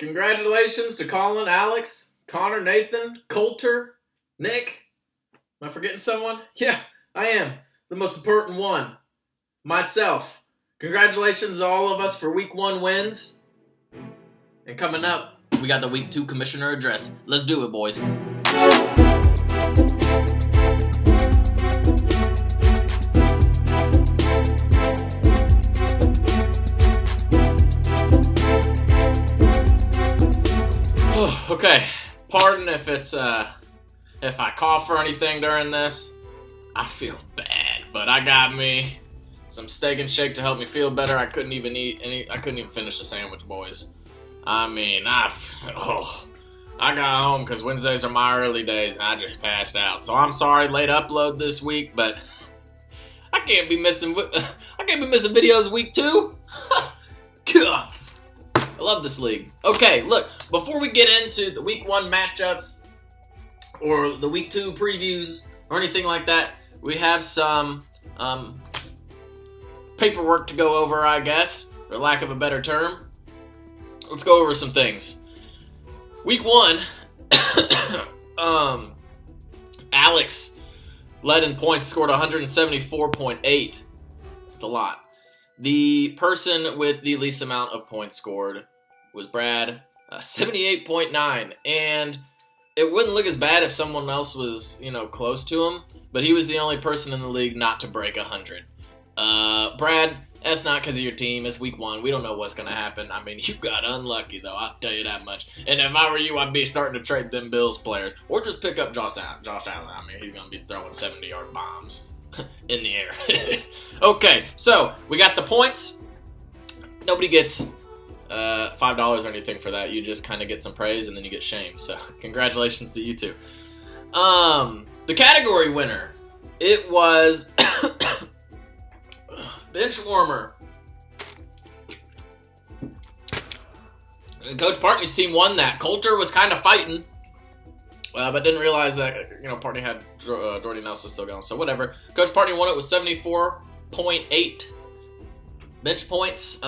Congratulations to Colin, Alex, Connor, Nathan, Coulter, Nick. Am I forgetting someone? Yeah, I am. The most important one. Myself. Congratulations to all of us for Week 1 wins. And coming up, we got the Week 2 Commissioner Address. Let's do it, boys. Okay, pardon if it's if I cough or anything during this. I feel bad, but I got me some steak and shake to help me feel better. I couldn't even finish the sandwich, boys. I mean, I got home because Wednesdays are my early days and I just passed out. So I'm sorry, late upload this week, but I can't be missing videos week 2. God. I love this league. Okay, look, before we get into the Week 1 matchups or the Week 2 previews or anything like that, we have some paperwork to go over, I guess, for lack of a better term. Let's go over some things. Week 1, Alex led in points, scored 174.8. That's a lot. The person with the least amount of points scored was Brad, 78.9, and it wouldn't look as bad if someone else was, close to him, but he was the only person in the league not to break 100. Brad, that's not because of your team. It's Week 1. We don't know what's going to happen. I mean, you got unlucky, though. I'll tell you that much. And if I were you, I'd be starting to trade them Bills players, or just pick up Josh Allen. I mean, he's going to be throwing 70-yard bombs in the air. Okay, so we got the points. Nobody gets $5 or anything for that. You just kind of get some praise and then you get shamed. So congratulations to you two. The category winner, it was bench warmer. Coach Partney's team won that. Coulter was kind of fighting. But didn't realize that, Partney had Jordy Nelson still going. So whatever. Coach Partney won it with 74.8 bench points.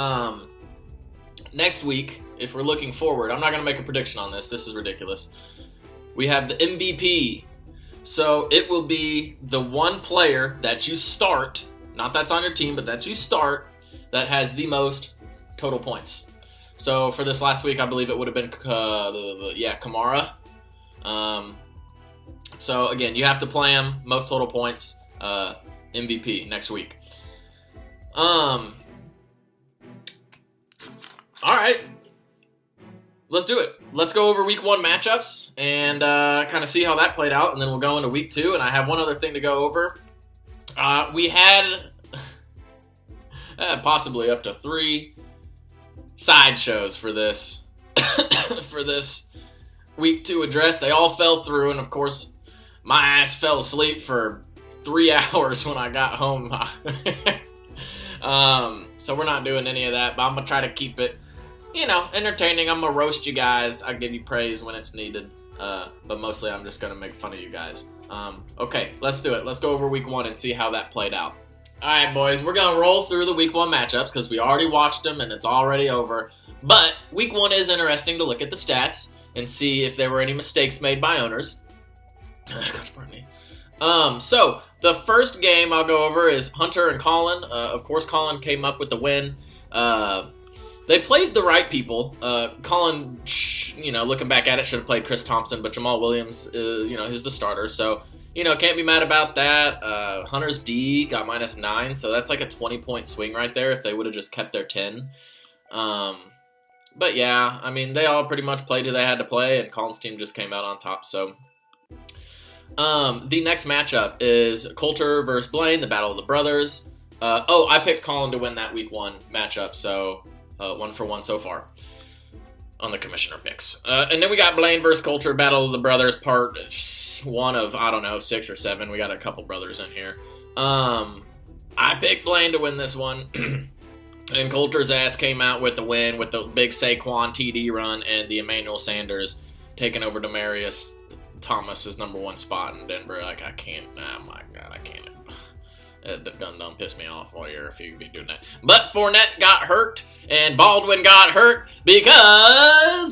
Next week, if we're looking forward, I'm not going to make a prediction on this. This is ridiculous. We have the MVP. So it will be the one player that you start, not that's on your team, but that you start, that has the most total points. So for this last week, I believe it would have been, Kamara. So again, you have to play him, most total points, MVP next week. Alright. Let's do it. Let's go over Week 1 matchups and kind of see how that played out, and then we'll go into Week 2, and I have one other thing to go over. We had possibly up to 3 sideshows for this for this Week 2 address. They all fell through, and of course, my ass fell asleep for 3 hours when I got home. So we're not doing any of that, but I'm going to try to keep it, entertaining. I'm going to roast you guys. I'll give you praise when it's needed, but mostly I'm just going to make fun of you guys. Okay, let's do it. Let's go over Week 1 and see how that played out. All right, boys, we're going to roll through the Week 1 matchups because we already watched them and it's already over. But Week 1 is interesting to look at the stats and see if there were any mistakes made by owners. Gosh, pardon me. So the first game I'll go over is Hunter and Colin. Of course, Colin came up with the win. They played the right people. Colin, looking back at it, should have played Chris Thompson, but Jamal Williams, he's the starter. So, can't be mad about that. Hunter's D got -9, so that's like a 20-point swing right there if they would have just kept their 10. But yeah, I mean, they all pretty much played who they had to play, and Colin's team just came out on top, so. The next matchup is Coulter versus Blaine, the Battle of the Brothers. I picked Colin to win that Week 1 matchup, so 1 for 1 so far on the commissioner picks. And then we got Blaine versus Coulter, Battle of the Brothers, part 1 of, 6 or 7. We got a couple brothers in here. I picked Blaine to win this one. And Coulter's ass came out with the win with the big Saquon TD run and the Emmanuel Sanders taking over Demaryius Thomas's number 1 spot in Denver. Like, I can't. Oh my God, I can't. That done piss me off all year if you be doing that. But Fournette got hurt, and Baldwin got hurt because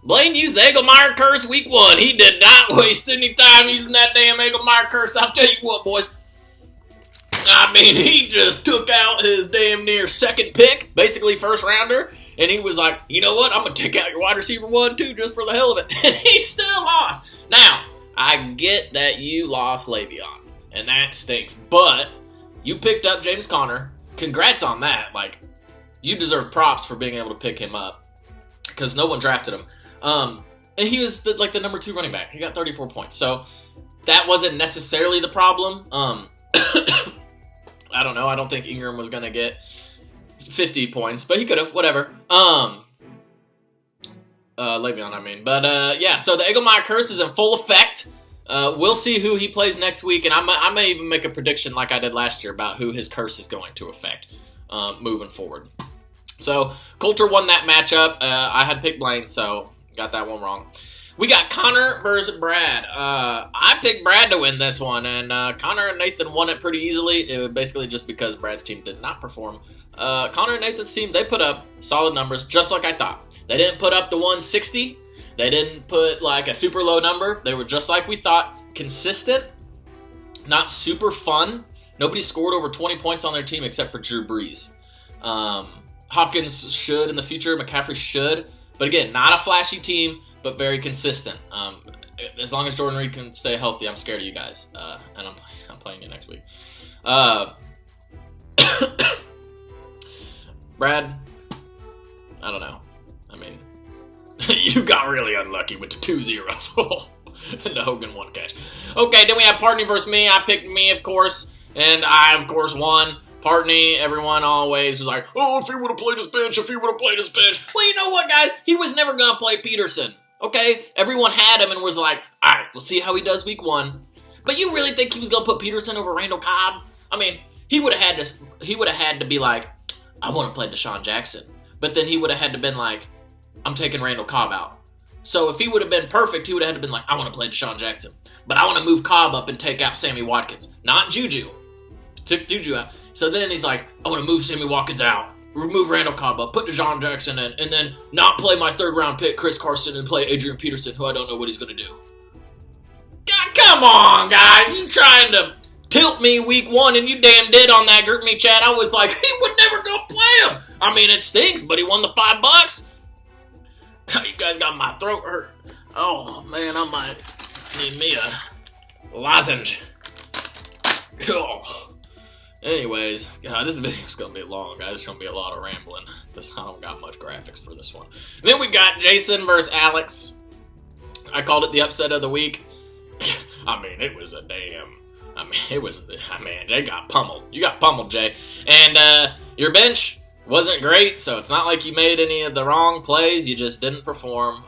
Blaine used the Egelmeyer curse week 1. He did not waste any time using that damn Egelmeyer curse. I'll tell you what, boys. I mean, he just took out his damn near second pick, basically first rounder, and he was like, you know what? I'm going to take out your wide receiver 1, too, just for the hell of it. And he still lost. Now, I get that you lost Le'Veon, and that stinks, but you picked up James Conner. Congrats on that. Like, you deserve props for being able to pick him up, because no one drafted him. And he was the number 2 running back. He got 34 points. So that wasn't necessarily the problem. I don't know. I don't think Ingram was going to get 50 points, but he could have. Whatever. Le'Veon, I mean. But, yeah, so the Egelmeyer curse is in full effect. We'll see who he plays next week, and I may even make a prediction like I did last year about who his curse is going to affect moving forward. So, Coulter won that matchup. I had picked Blaine, so got that one wrong. We got Connor versus Brad. I picked Brad to win this one, and Connor and Nathan won it pretty easily. It was basically just because Brad's team did not perform. Connor and Nathan's team, they put up solid numbers, just like I thought. They didn't put up the 160. They didn't put like a super low number. They were just like we thought. Consistent, not super fun. Nobody scored over 20 points on their team except for Drew Brees. Hopkins should in the future. McCaffrey should. But again, not a flashy team, but very consistent. As long as Jordan Reed can stay healthy, I'm scared of you guys. And I'm playing you next week. Brad, I don't know. I mean, you got really unlucky with the 2 zeros. And the Hogan 1 catch. Okay, then we have Partney versus me. I picked me, of course. And I, of course, won. Partney, everyone always was like, oh, if he would have played his bench, if he would have played his bench. Well, you know what, guys? He was never going to play Peterson, okay? Everyone had him and was like, all right, we'll see how he does week 1. But you really think he was going to put Peterson over Randall Cobb? I mean, he would have had to be like, I want to play Deshaun Jackson. But then he would have had to been like, I'm taking Randall Cobb out. So if he would have been perfect, he would have had to been like, I want to play Deshaun Jackson. But I want to move Cobb up and take out Sammy Watkins. Not Juju. Took Juju out. So then he's like, I want to move Sammy Watkins out, remove Randall Cobb up, put Deshaun Jackson in, and then not play my 3rd round pick, Chris Carson, and play Adrian Peterson, who I don't know what he's going to do. God, come on, guys. You trying to tilt me week 1, and you damn did on that group me chat. I was like, he would never go play him. I mean, it stinks, but he won the $5. You guys got my throat hurt. Oh, man, I might need me a lozenge. Oh. Anyways, God, this video's gonna be long, guys. It's gonna be a lot of rambling. I don't got much graphics for this one. And then we got Jason versus Alex. I called it the upset of the week. I mean, it was a damn. They got pummeled. You got pummeled, Jay. And your bench wasn't great, so it's not like you made any of the wrong plays. You just didn't perform.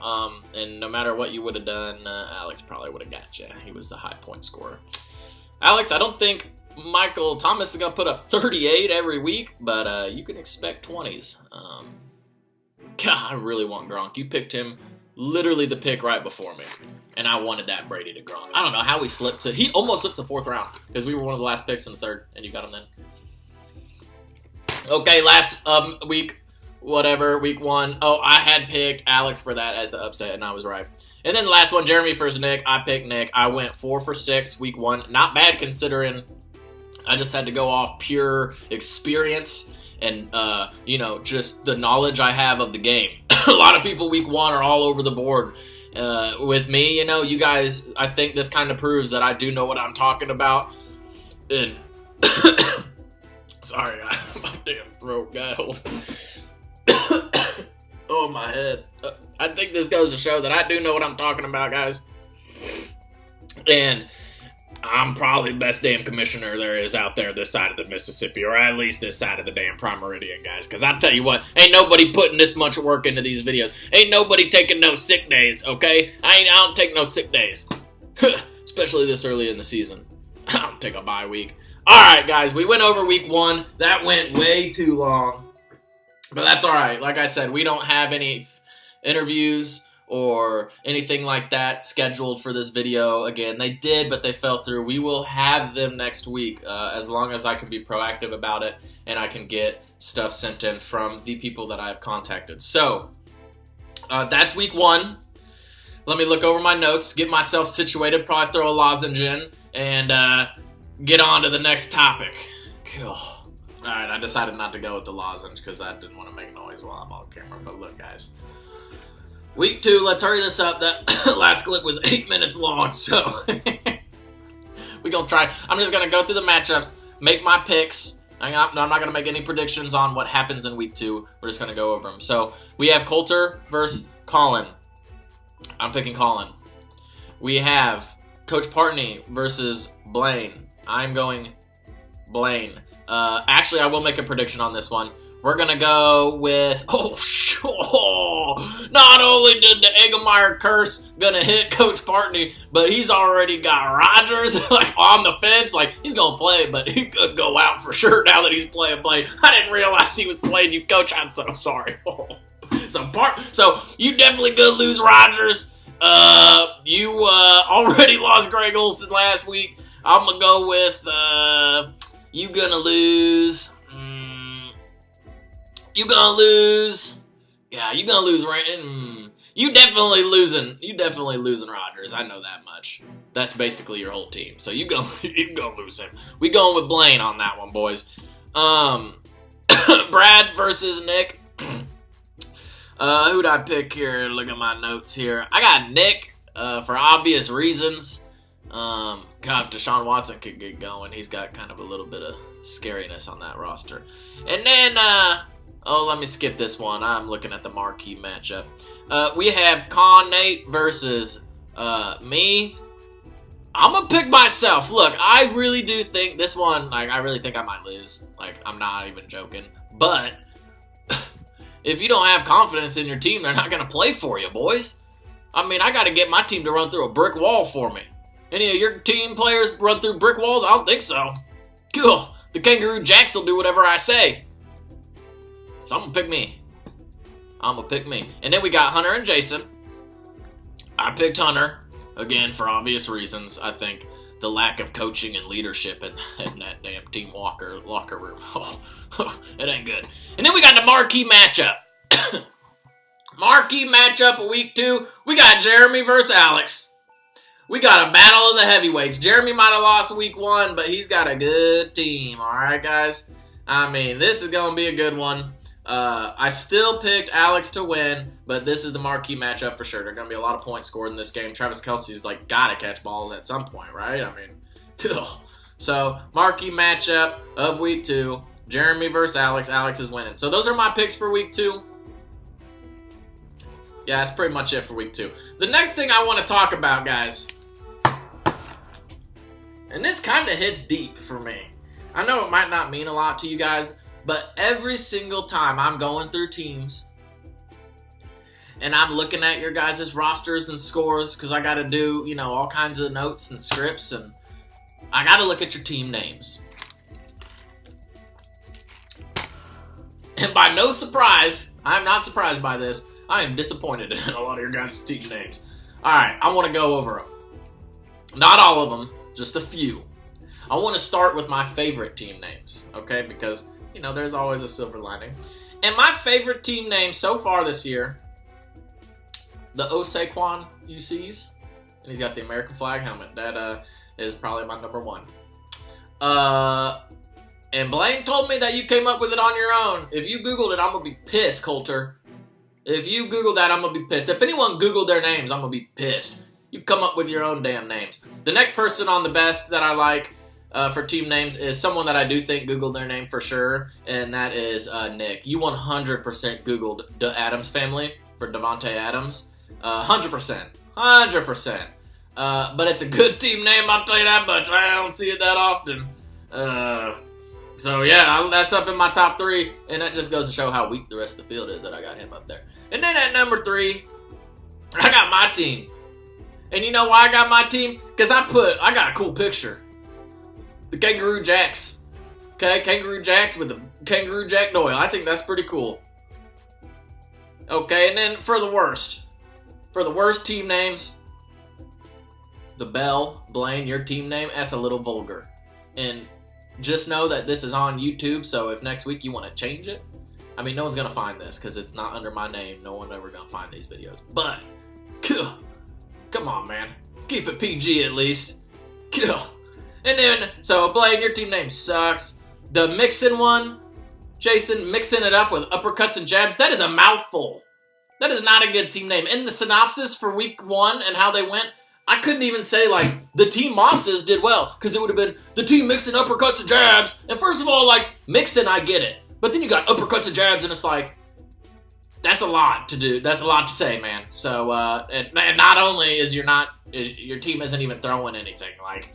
And no matter what you would have done, Alex probably would have got you. He was the high point scorer. Alex, I don't think Michael Thomas is going to put up 38 every week, but you can expect 20s. God, I really want Gronk. You picked him literally the pick right before me, and I wanted that Brady to Gronk. I don't know how he almost slipped to 4th round, because we were one of the last picks in the 3rd, and you got him then. Okay, last week, whatever, week 1. Oh, I had picked Alex for that as the upset, and I was right. And then the last one, Jeremy versus Nick. I picked Nick. I went 4 for 6 week 1. Not bad considering I just had to go off pure experience and, just the knowledge I have of the game. A lot of people week 1 are all over the board. With me, you guys, I think this kind of proves that I do know what I'm talking about. And sorry, my damn throat got hold. Oh, my head. I think this goes to show that I do know what I'm talking about, guys. And I'm probably the best damn commissioner there is out there this side of the Mississippi, or at least this side of the damn Prime Meridian, guys. Because I tell you what, ain't nobody putting this much work into these videos. Ain't nobody taking no sick days, okay? I don't take no sick days. Especially this early in the season. I don't take a bye week. Alright, guys, we went over week 1. That went way too long. But that's alright. Like I said, we don't have any interviews or anything like that scheduled for this video. Again, they did, but they fell through. We will have them next week, as long as I can be proactive about it and I can get stuff sent in from the people that I have contacted. So, that's week 1. Let me look over my notes, get myself situated, probably throw a lozenge in, and get on to the next topic. Cool. Alright, I decided not to go with the lozenge because I didn't want to make noise while I'm on camera. But look, guys. Week 2, let's hurry this up. That last clip was 8 minutes long, so we're going to try. I'm just going to go through the matchups, make my picks. I'm not going to make any predictions on what happens in week 2. We're just going to go over them. So we have Coulter versus Colin. I'm picking Colin. We have Coach Partney versus Blaine. I'm going Blaine. Actually, I will make a prediction on this one. We're going to go with... not only did the Eggemeyer curse going to hit Coach Partney, but he's already got Rodgers like on the fence. Like, he's going to play, but he could go out for sure now that he's playing. I didn't realize he was playing you, Coach. I'm so sorry. So you definitely going to lose Rodgers. You already lost Greg Olsen last week. I'm going to go with... you going to lose... You gonna lose. Yeah, you gonna lose, right? You definitely losing Rodgers. I know that much. That's basically your whole team. So you gonna lose him. We going with Blaine on that one, boys. Brad versus Nick. Who'd I pick here? Look at my notes here. I got Nick for obvious reasons. God, if Deshaun Watson could get going, he's got kind of a little bit of scariness on that roster. And then, oh, let me skip this one. I'm looking at the marquee matchup. We have Con Nate versus me. I'm going to pick myself. Look, I really do think this one, like, I really think I might lose. Like, I'm not even joking. But if you don't have confidence in your team, they're not going to play for you, boys. I mean, I got to get my team to run through a brick wall for me. Any of your team players run through brick walls? I don't think so. Cool. The Kangaroo Jacks will do whatever I say. So I'm going to pick me. I'm going to pick me. And then we got Hunter and Jason. I picked Hunter. Again, for obvious reasons. I think the lack of coaching and leadership in that damn Team Walker locker room. Oh, it ain't good. And then we got the marquee matchup. Marquee matchup of week 2. We got Jeremy versus Alex. We got a battle of the heavyweights. Jeremy might have lost week 1, but he's got a good team. All right, guys? I mean, this is going to be a good one. I still picked Alex to win, but this is the marquee matchup for sure. There are going to be a lot of points scored in this game. Travis Kelce's like got to catch balls at some point, right? I mean, ugh. So, marquee matchup of week 2. Jeremy versus Alex. Alex is winning. So, those are my picks for week 2. Yeah, that's pretty much it for week 2. The next thing I want to talk about, guys, and this kind of hits deep for me. I know it might not mean a lot to you guys, but every single time I'm going through teams and I'm looking at your guys' rosters and scores, because I got to do, you know, all kinds of notes and scripts, and I got to look at your team names. And by no surprise, I'm not surprised by this, I am disappointed in a lot of your guys' team names. Alright, I want to go over them. Not all of them, just a few. I want to start with my favorite team names, okay? Because, you know, there's always a silver lining. And my favorite team name so far this year, the Osaquan UCs. And he's got the American flag helmet. That is probably my number 1. And Blaine told me that you came up with it on your own. If you Googled it, I'm going to be pissed, Coulter. If you Google that, I'm going to be pissed. If anyone Googled their names, I'm going to be pissed. You come up with your own damn names. The next person on the best that I like for team names is someone that I do think Googled their name for sure, and that is Nick. You 100% Googled the Adams family for Devontae Adams. 100%. 100%. But it's a good team name, I'll tell you that much. I don't see it that often. So yeah, that's up in my top 3, and that just goes to show how weak the rest of the field is that I got him up there. And then at number 3, I got my team. And you know why I got my team? Because I got a cool picture. The Kangaroo Jacks. Okay, Kangaroo Jacks with the Kangaroo Jack Doyle. I think that's pretty cool. Okay, and then for the worst team names, the Bell, Blaine, your team name, that's a little vulgar. And just know that this is on YouTube, so if next week you want to change it, I mean, no one's going to find this because it's not under my name. No one's ever going to find these videos. But, Come on, man. Keep it PG at least. Kill. And then, so Blaine, your team name sucks. The mixin' one, Jason, mixing it up with uppercuts and jabs, that is a mouthful. That is not a good team name. In the synopsis for week 1 and how they went, I couldn't even say, like, the team Mosses did well, because it would have been the team mixing uppercuts and jabs. And first of all, like, mixing, I get it. But then you got uppercuts and jabs, and it's like, that's a lot to do. That's a lot to say, man. So, and not only is your team isn't even throwing anything, like,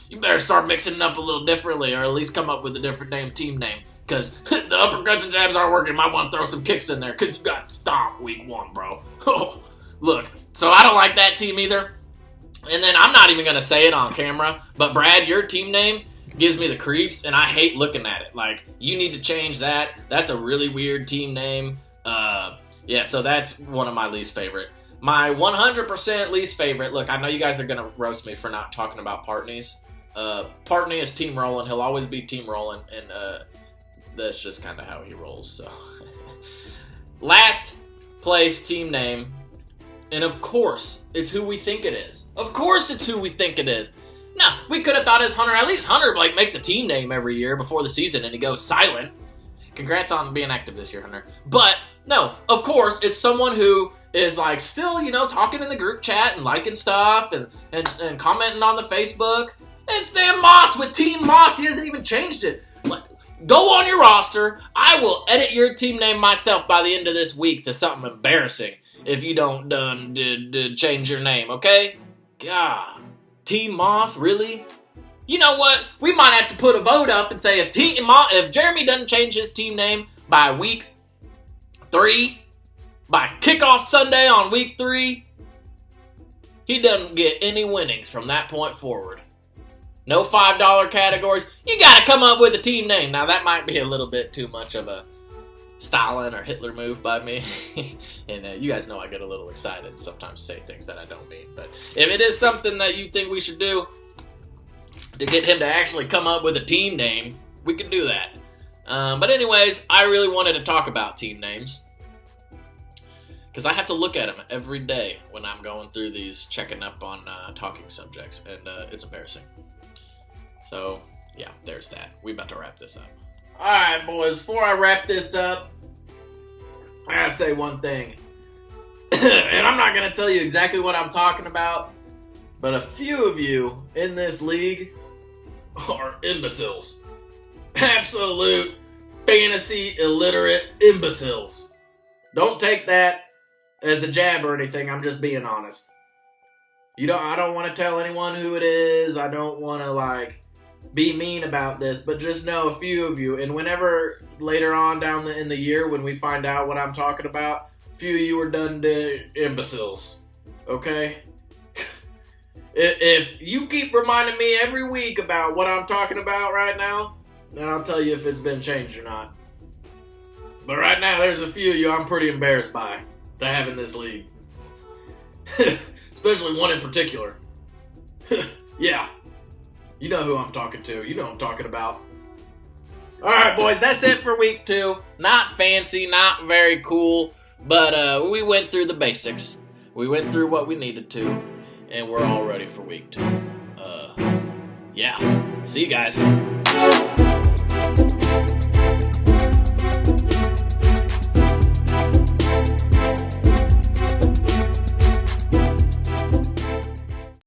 you better start mixing it up a little differently, or at least come up with a different team name. Because the uppercuts and jabs aren't working. Might want to throw some kicks in there, because you got stomped week 1, bro. Look, so I don't like that team either. And then I'm not even going to say it on camera, but Brad, your team name gives me the creeps, and I hate looking at it. Like, you need to change that. That's a really weird team name. Yeah, so that's one of my least favorite. My 100% least favorite, look, I know you guys are going to roast me for not talking about Partneys. Partney is Team Rollin'. He'll always be Team Rollin', and that's just kind of how he rolls, so. Last place team name, and of course, it's who we think it is. Of course it's who we think it is. No, we could have thought it's Hunter. At least Hunter, like, makes a team name every year before the season, and he goes silent. Congrats on being active this year, Hunter. But, no, of course, it's someone who is, like, still, you know, talking in the group chat and liking stuff and commenting on the Facebook. It's Dan Moss with Team Moss. He hasn't even changed it. Go on your roster. I will edit your team name myself by the end of this week to something embarrassing if you don't change your name, okay? God. Team Moss, really? You know what? We might have to put a vote up and say if Jeremy doesn't change his team name by week 3, by kickoff Sunday on week 3, he doesn't get any winnings from that point forward. No $5 categories. You gotta come up with a team name. Now, that might be a little bit too much of a Stalin or Hitler move by me. And you guys know I get a little excited and sometimes say things that I don't mean. But if it is something that you think we should do to get him to actually come up with a team name, we can do that. But anyways, I really wanted to talk about team names, because I have to look at them every day when I'm going through these, checking up on talking subjects, and it's embarrassing. So, yeah, there's that. We about to wrap this up. Alright, boys, before I wrap this up, I gotta say one thing. And I'm not gonna tell you exactly what I'm talking about, but a few of you in this league are imbeciles. Absolute fantasy illiterate imbeciles. Don't take that as a jab or anything. I'm just being honest. I don't want to tell anyone who it is. I don't want to, like, be mean about this, but just know a few of you, and whenever later on down in the year when we find out what I'm talking about, a few of you are done to imbeciles. Okay? If you keep reminding me every week about what I'm talking about right now, then I'll tell you if it's been changed or not. But right now, there's a few of you I'm pretty embarrassed by to have in this league. Especially one in particular. Yeah. You know who I'm talking to. You know what I'm talking about. Alright, boys, that's it for week 2. Not fancy, not very cool, but we went through the basics. We went through what we needed to, and we're all ready for week 2. Yeah. See you guys.